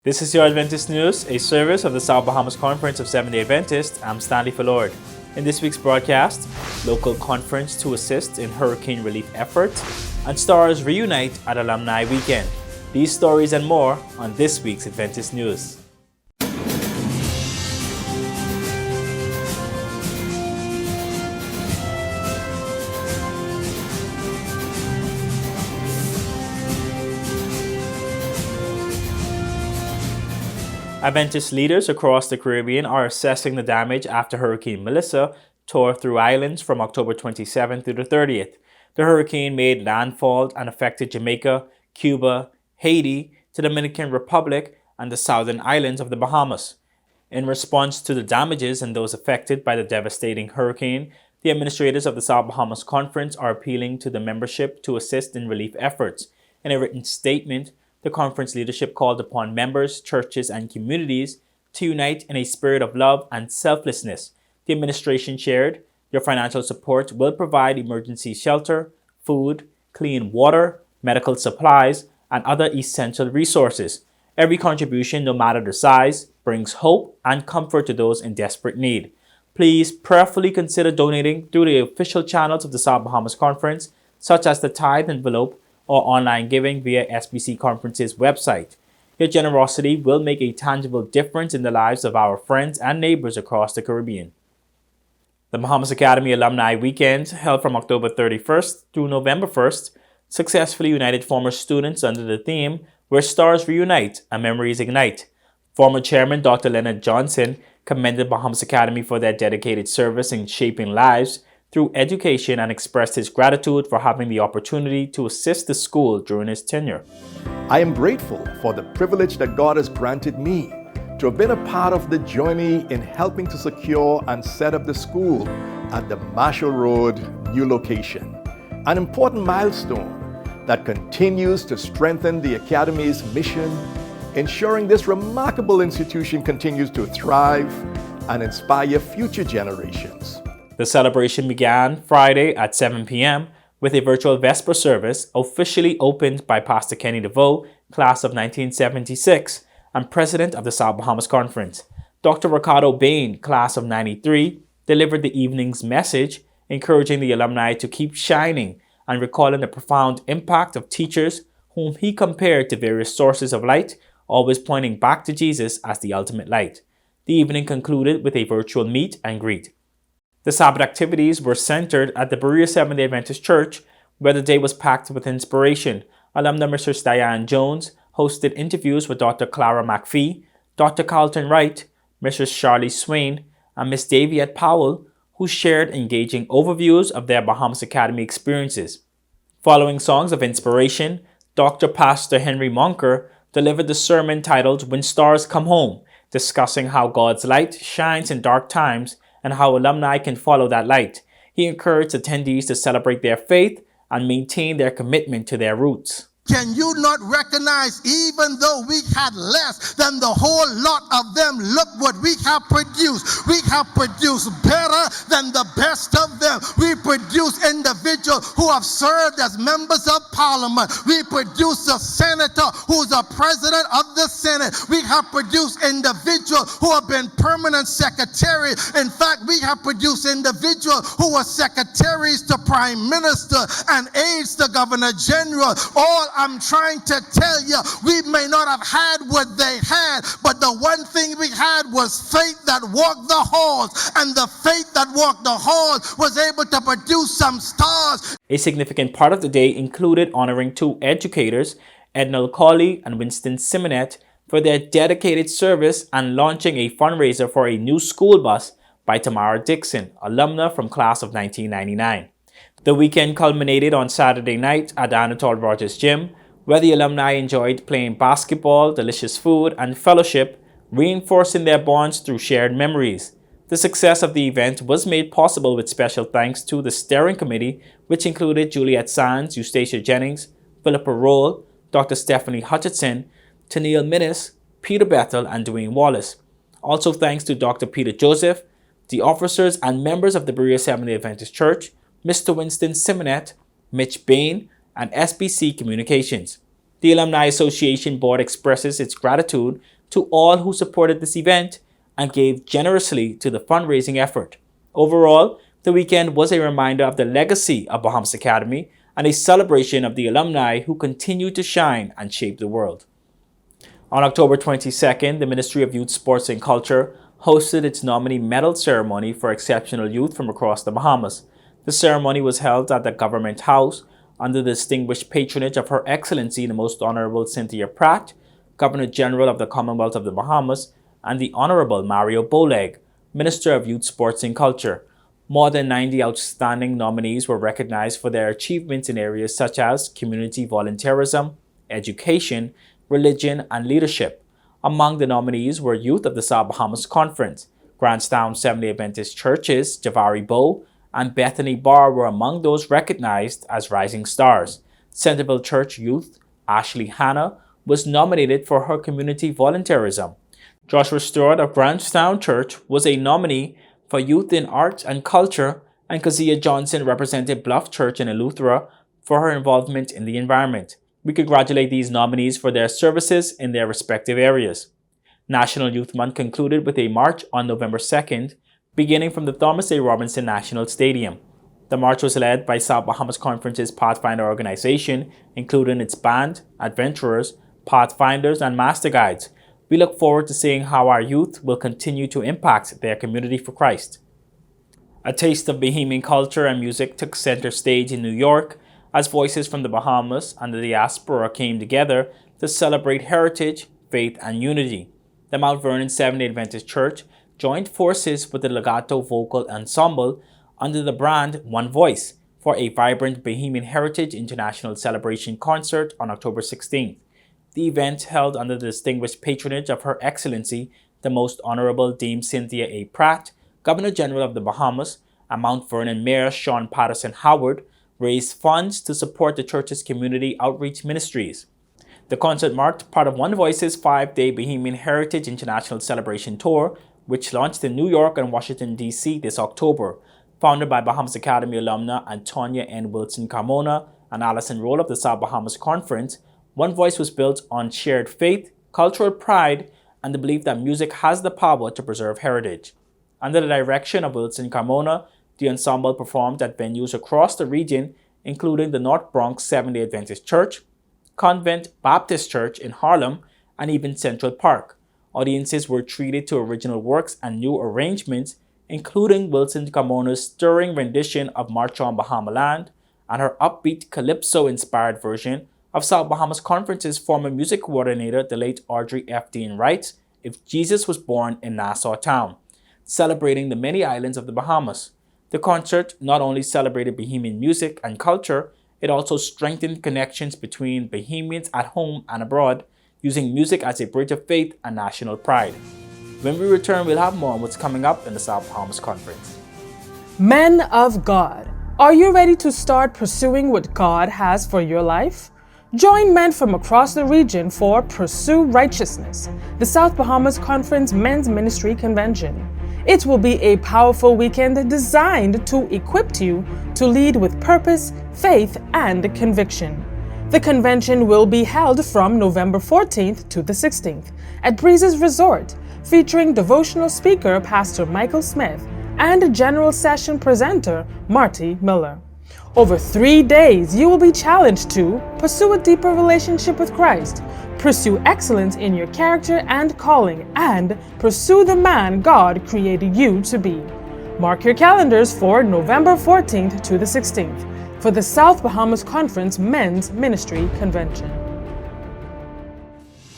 This is your Adventist News, a service of the South Bahamas Conference of Seventh-day Adventists. I'm Stanley Fallord. In this week's broadcast, local conference to assist in hurricane relief efforts, and stars reunite at Alumni Weekend. These stories and more on this week's Adventist News. Adventist leaders across the Caribbean are assessing the damage after Hurricane Melissa tore through islands from October 27th through the 30th. The hurricane made landfall and affected Jamaica, Cuba, Haiti, the Dominican Republic, and the southern islands of the Bahamas. In response to the damages and those affected by the devastating hurricane, the administrators of the South Bahamas Conference are appealing to the membership to assist in relief efforts. In a written statement, the conference leadership called upon members, churches, and communities to unite in a spirit of love and selflessness. The administration shared, your financial support will provide emergency shelter, food, clean water, medical supplies, and other essential resources. Every contribution, no matter the size, brings hope and comfort to those in desperate need. Please prayerfully consider donating through the official channels of the South Bahamas Conference, such as the tithe envelope or online giving via SBC Conference's website. Your generosity will make a tangible difference in the lives of our friends and neighbors across the Caribbean. The Bahamas Academy Alumni Weekend, held from October 31st through November 1st, successfully united former students under the theme Where Stars Reunite and Memories Ignite. Former Chairman Dr. Leonard Johnson commended Bahamas Academy for their dedicated service in shaping lives through education and expressed his gratitude for having the opportunity to assist the school during his tenure. I am grateful for the privilege that God has granted me to have been a part of the journey in helping to secure and set up the school at the Marshall Road new location, an important milestone that continues to strengthen the Academy's mission, ensuring this remarkable institution continues to thrive and inspire future generations. The celebration began Friday at 7 p.m. with a virtual Vesper service officially opened by Pastor Kenny DeVoe, class of 1976, and president of the South Bahamas Conference. Dr. Ricardo Bain, class of 93, delivered the evening's message, encouraging the alumni to keep shining and recalling the profound impact of teachers whom he compared to various sources of light, always pointing back to Jesus as the ultimate light. The evening concluded with a virtual meet and greet. The Sabbath activities were centered at the Berea Seventh-day Adventist Church, where the day was packed with inspiration. Alumna Mrs. Diane Jones hosted interviews with Dr. Clara McPhee, Dr. Carlton Wright, Mrs. Charlie Swain, and Miss Daviette Powell, who shared engaging overviews of their Bahamas Academy experiences. Following songs of inspiration, Dr. Pastor Henry Monker delivered the sermon titled When Stars Come Home, discussing how God's light shines in dark times and how alumni can follow that light. He encouraged attendees to celebrate their faith and maintain their commitment to their roots. Can you not recognize, even though we had less than the whole lot of them, look what we have produced. We have produced better than the best of them. We produce individuals who have served as members of parliament. We produce a senator who's a president of the Senate. We have produced individuals who have been permanent secretaries. In fact, we have produced individuals who were secretaries to prime minister and aides to governor general. All I'm trying to tell you, we may not have had what they had, but the one thing we had was faith that walked the halls, and the faith that walked the halls was able to produce some stars. A significant part of the day included honoring two educators, Edna Colley and Winston Simonet, for their dedicated service and launching a fundraiser for a new school bus by Tamara Dixon, alumna from class of 1999. The weekend culminated on Saturday night at the Anatole Rogers Gym, where the alumni enjoyed playing basketball, delicious food, and fellowship, reinforcing their bonds through shared memories. The success of the event was made possible with special thanks to the steering committee, which included Juliet Sands, Eustacia Jennings, Philippa Roll, Dr. Stephanie Hutchinson, Tennille Minnis, Peter Bethel, and Dwayne Wallace. Also thanks to Dr. Peter Joseph, the officers and members of the Berea Seventh-day Adventist Church, Mr. Winston Simonet, Mitch Bain, and SBC Communications. The Alumni Association Board expresses its gratitude to all who supported this event and gave generously to the fundraising effort. Overall, the weekend was a reminder of the legacy of Bahamas Academy and a celebration of the alumni who continue to shine and shape the world. On October 22nd, the Ministry of Youth, Sports and Culture hosted its nominee medal ceremony for exceptional youth from across the Bahamas. The ceremony was held at the Government House under the distinguished patronage of Her Excellency the Most Honorable Cynthia Pratt, Governor General of the Commonwealth of the Bahamas, and the Honorable Mario Boleg, Minister of Youth, Sports and Culture. More than 90 outstanding nominees were recognized for their achievements in areas such as community volunteerism, education, religion, and leadership. Among the nominees were youth of the South Bahamas Conference. Grantstown Seventh-day Adventist Churches, Javari Bow, and Bethany Bar were among those recognized as rising stars. Centerville Church youth Ashley Hanna was nominated for her community volunteerism. Joshua Stewart of Grantstown Church was a nominee for youth in arts and culture, and Kezia Johnson represented Bluff Church in Eleuthera for her involvement in the environment. We congratulate these nominees for their services in their respective areas. National Youth Month concluded with a march on November 2nd, beginning from the Thomas A. Robinson National Stadium. The march was led by South Bahamas Conference's Pathfinder organization, including its band, adventurers, pathfinders, and master guides. We look forward to seeing how our youth will continue to impact their community for Christ. A taste of Bahamian culture and music took center stage in New York as voices from the Bahamas and the diaspora came together to celebrate heritage, faith, and unity. The Mount Vernon Seventh-day Adventist Church joined forces with the Legato Vocal Ensemble under the brand One Voice for a vibrant Bahamian Heritage International Celebration concert on October 16th. The event, held under the distinguished patronage of Her Excellency the Most Honorable Dame Cynthia A. Pratt, Governor General of the Bahamas, and Mount Vernon Mayor Sean Patterson Howard, raised funds to support the church's community outreach ministries. The concert marked part of One Voice's 5-day Bahamian Heritage International Celebration Tour, which launched in New York and Washington, D.C. this October. Founded by Bahamas Academy alumna Antonia N. Wilson Carmona and Allison Roll of the South Bahamas Conference, One Voice was built on shared faith, cultural pride, and the belief that music has the power to preserve heritage. Under the direction of Wilson Carmona, the ensemble performed at venues across the region, including the North Bronx Seventh-day Adventist Church, Convent Baptist Church in Harlem, and even Central Park. Audiences were treated to original works and new arrangements, including Wilson Carmona's stirring rendition of March on Bahama Land and her upbeat calypso-inspired version of South Bahamas Conference's former music coordinator, the late Audrey F. Dean Wright's If Jesus Was Born in Nassau Town, celebrating the many islands of the Bahamas. The concert not only celebrated Bahamian music and culture, it also strengthened connections between Bahamians at home and abroad, using music as a bridge of faith and national pride. When we return, we'll have more on what's coming up in the South Bahamas Conference. Men of God, are you ready to start pursuing what God has for your life? Join men from across the region for Pursue Righteousness, the South Bahamas Conference Men's Ministry Convention. It will be a powerful weekend designed to equip you to lead with purpose, faith, and conviction. The convention will be held from November 14th to the 16th at Breezes Resort, featuring devotional speaker Pastor Michael Smith and general session presenter Marty Miller. Over 3 days, you will be challenged to pursue a deeper relationship with Christ, pursue excellence in your character and calling, and pursue the man God created you to be. Mark your calendars for November 14th to the 16th for the South Bahamas Conference Men's Ministry Convention.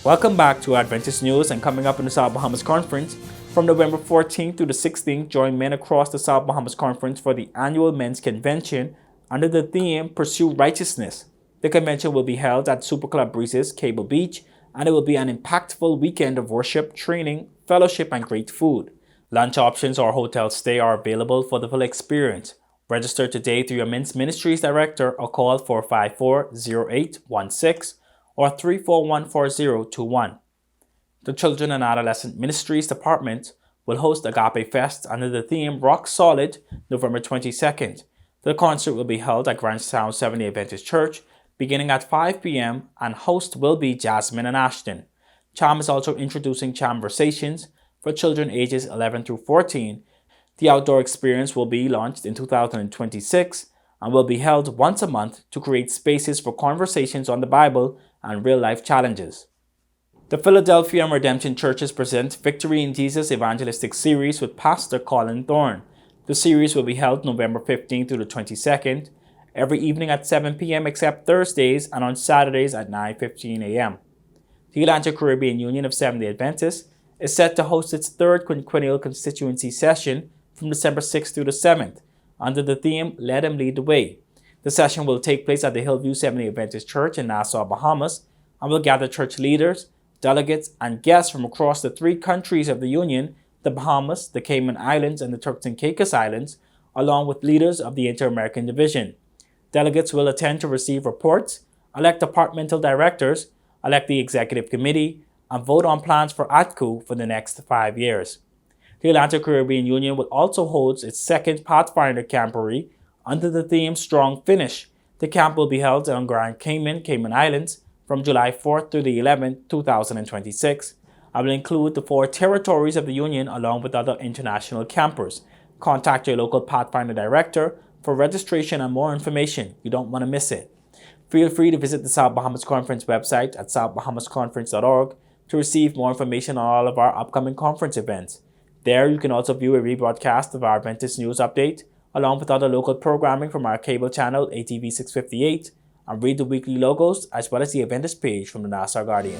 Welcome back to Adventist News, and coming up in the South Bahamas Conference, from November 14th to the 16th, join men across the South Bahamas Conference for the annual Men's Convention under the theme Pursue Righteousness. The convention will be held at Super Club Breezes, Cable Beach, and it will be an impactful weekend of worship, training, fellowship, and great food. Lunch options or hotel stay are available for the full experience. Register today through your Men's Ministries Director or call 454-0816 or 341-4021. The Children and Adolescent Ministries Department will host Agape Fest under the theme Rock Solid November 22nd. The concert will be held at Grantstown Seventh-day Adventist Church, beginning at 5 p.m., and host will be Jasmine and Ashton. CHAM is also introducing Chamversations for children ages 11 through 14. The outdoor experience will be launched in 2026 and will be held once a month to create spaces for conversations on the Bible and real-life challenges. The Philadelphia and Redemption Churches present Victory in Jesus Evangelistic Series with Pastor Colin Thorne. The series will be held November 15th through the 22nd, every evening at 7 p.m. except Thursdays and on Saturdays at 9:15 a.m. The Atlantic Caribbean Union of Seventh-day Adventists is set to host its third quinquennial constituency session from December 6th through the 7th, under the theme, Let Him Lead the Way. The session will take place at the Hillview Seventh-day Adventist Church in Nassau, Bahamas, and will gather church leaders, delegates, and guests from across the 3 countries of the Union, the Bahamas, the Cayman Islands, and the Turks and Caicos Islands, along with leaders of the Inter-American Division. Delegates will attend to receive reports, elect departmental directors, elect the executive committee, and vote on plans for ATCU for the next 5 years. The Atlantic Caribbean Union will also hold its second Pathfinder Camporee under the theme Strong Finish. The camp will be held on Grand Cayman, Cayman Islands, from July 4th through the 11th, 2026. I will include the 4 territories of the Union along with other international campers. Contact your local Pathfinder Director for registration and more information. You don't want to miss it. Feel free to visit the South Bahamas Conference website at southbahamasconference.org to receive more information on all of our upcoming conference events. There you can also view a rebroadcast of our Adventist News Update along with other local programming from our cable channel ATV 658 and read the weekly logos as well as the Adventist page from the Nassau Guardian.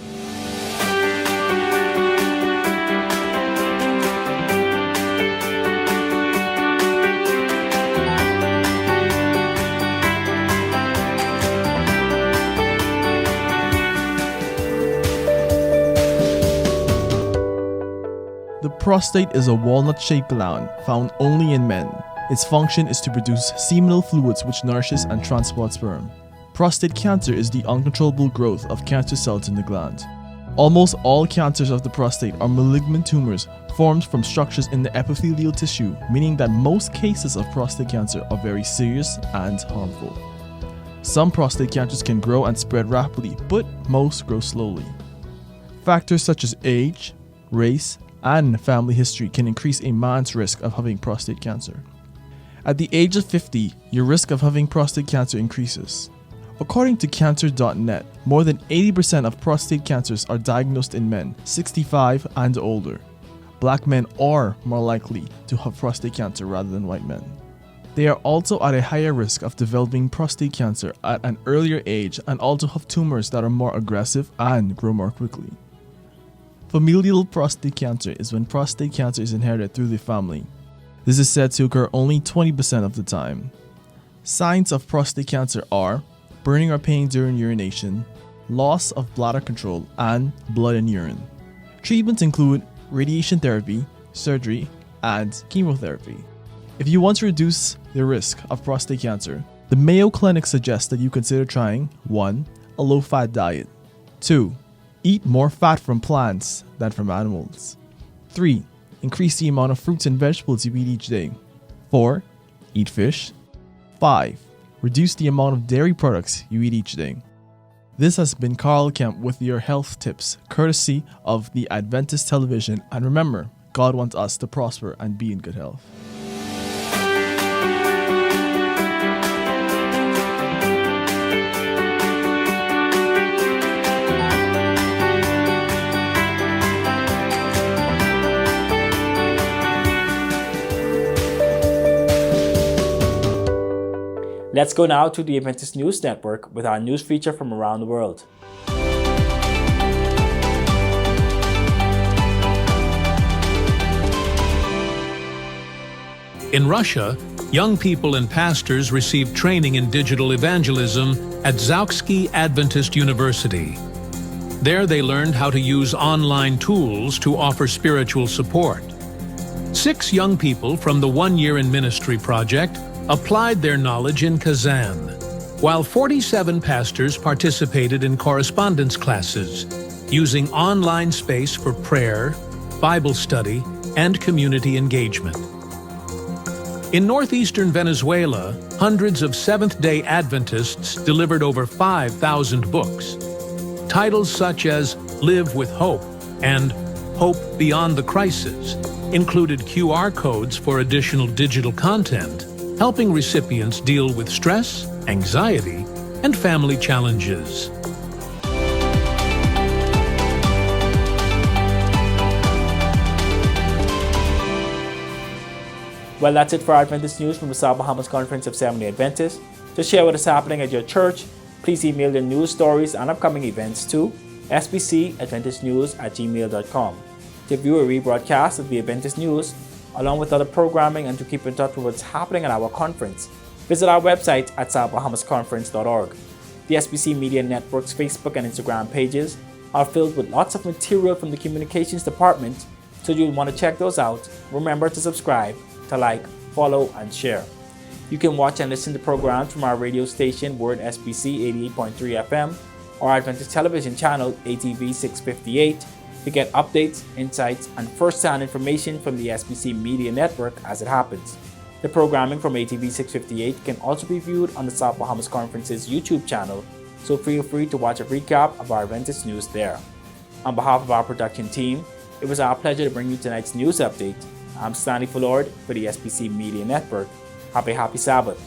The prostate is a walnut-shaped gland found only in men. Its function is to produce seminal fluids which nourishes and transports sperm. Prostate cancer is the uncontrollable growth of cancer cells in the gland. Almost all cancers of the prostate are malignant tumors formed from structures in the epithelial tissue, meaning that most cases of prostate cancer are very serious and harmful. Some prostate cancers can grow and spread rapidly, but most grow slowly. Factors such as age, race, and family history can increase a man's risk of having prostate cancer. At the age of 50, your risk of having prostate cancer increases. According to Cancer.net, more than 80% of prostate cancers are diagnosed in men 65 and older. Black men are more likely to have prostate cancer rather than white men. They are also at a higher risk of developing prostate cancer at an earlier age and also have tumors that are more aggressive and grow more quickly. Familial prostate cancer is when prostate cancer is inherited through the family. This is said to occur only 20% of the time. Signs of prostate cancer are burning or pain during urination, loss of bladder control, and blood in urine. Treatments include radiation therapy, surgery, and chemotherapy. If you want to reduce the risk of prostate cancer, the Mayo Clinic suggests that you consider trying 1. A low-fat diet, 2. Eat more fat from plants than from animals, 3. Increase the amount of fruits and vegetables you eat each day, 4. Eat fish, 5. Reduce the amount of dairy products you eat each day. This has been Carl Kemp with your health tips, courtesy of the Adventist Television. And remember, God wants us to prosper and be in good health. Let's go now to the Adventist News Network with our news feature from around the world. In Russia, young people and pastors received training in digital evangelism at Zauksky Adventist University. There they learned how to use online tools to offer spiritual support. 6 young people from the 1 Year in Ministry project applied their knowledge in Kazan, while 47 pastors participated in correspondence classes, using online space for prayer, Bible study, and community engagement. In northeastern Venezuela, hundreds of Seventh-day Adventists delivered over 5,000 books. Titles such as Live with Hope and Hope Beyond the Crisis included QR codes for additional digital content, helping recipients deal with stress, anxiety, and family challenges. Well, that's it for Adventist News from the South Bahamas Conference of Seventh-day Adventists. To share what is happening at your church, please email your news stories and upcoming events to sbcadventistnews@gmail.com. To view a rebroadcast of the Adventist News, along with other programming, and to keep in touch with what's happening at our conference, visit our website at southbahamasconference.org. The SBC Media Network's Facebook and Instagram pages are filled with lots of material from the Communications Department, so you'll want to check those out. Remember to subscribe, to like, follow, and share. You can watch and listen to programs from our radio station, Word SBC 88.3 FM, or Adventist television channel, ATV 658, to get updates, insights, and first-hand information from the SBC Media Network as it happens. The programming from ATV 658 can also be viewed on the South Bahamas Conference's YouTube channel, so feel free to watch a recap of our Adventist news there. On behalf of our production team, it was our pleasure to bring you tonight's news update. I'm Stanley Fullord for the SBC Media Network. Happy Sabbath.